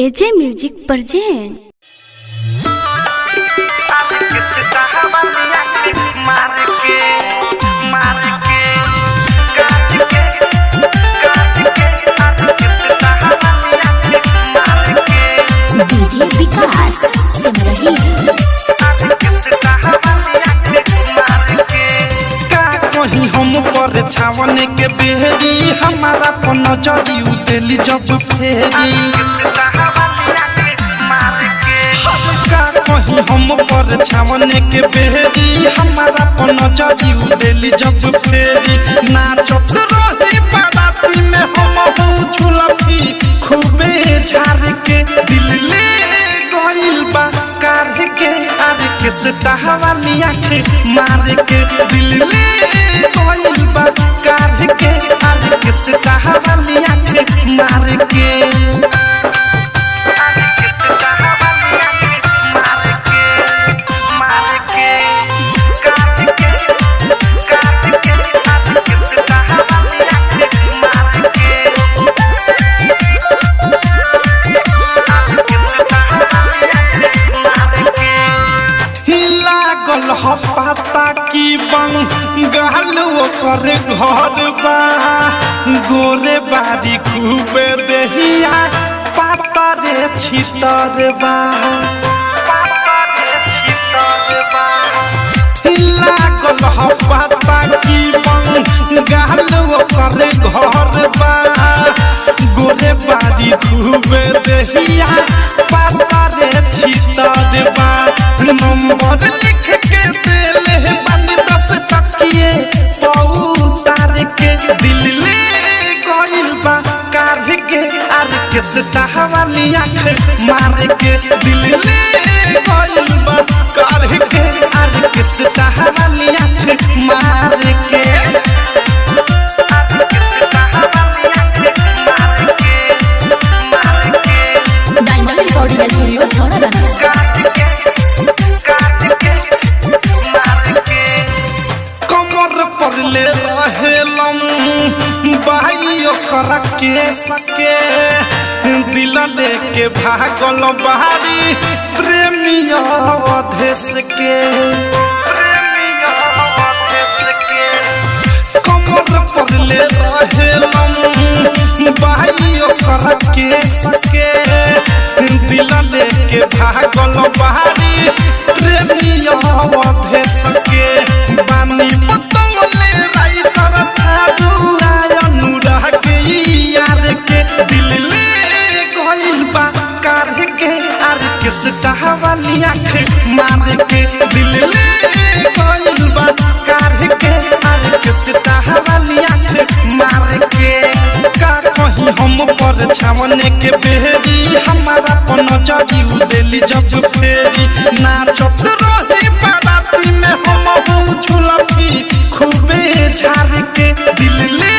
एजे music present DJ विकास सिमरही कहीं हम पर छावन के बेहरी हमारा पर नजरी उतेली जब फेरी कहीं हम पर छावन के बेहरी हमारा पर नजरी उतेली जब फेरी नाचत रही बाराती में हम झुलफी खूबे झाड़ के दिल ले गइल बा कार के आरे के सटाह वाली आँख मार के दिल ले गइल बा कार के आरे के सटाह वाली आँख मार के पता की बंगाल ओकर घर बा गोरे बारी खूबे देहिया पाता रे छितर बा लागल पता की बंगाल ओकर घर बा गोरे बारी खूबे देहिया पाता रे छितर बा नंबर लिख के देले बंद 10 टकिए पौतार के दिल ले गइल बा कार के आर के सटाह वाली आँख मार के दिल ले गइल बा कार के आर के सटाह वाली आँख मार के डायमंड रिकॉर्डिंग स्टूडियो छोड़ा पर ले रहेलम भाई ओकर के सके दिल लेके भागल बाहरी प्रेमिया अधेश के कमर पर ले रहेलम भाई ओकर के सके दिल लेके भागल बाहरी प्रेमिया अधेश के बानी सटाह वाली आँख मार के दिल ले गइल बा कार के आर के सटाह वाली आँख मार के का कहीं हम पर छावन के बेहरी हमारा पर नजरी उदेली जब फेरी नाचत रही बाराती में हम झुलफी खूबे झाड़ के दिल ले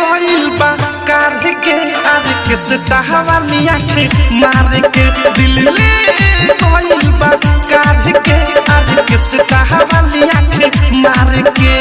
गइल बा कार के आर के सटाह वाली आँख मार के दिल ले गइल बा कार के आर के सटाह वाली आँख मार के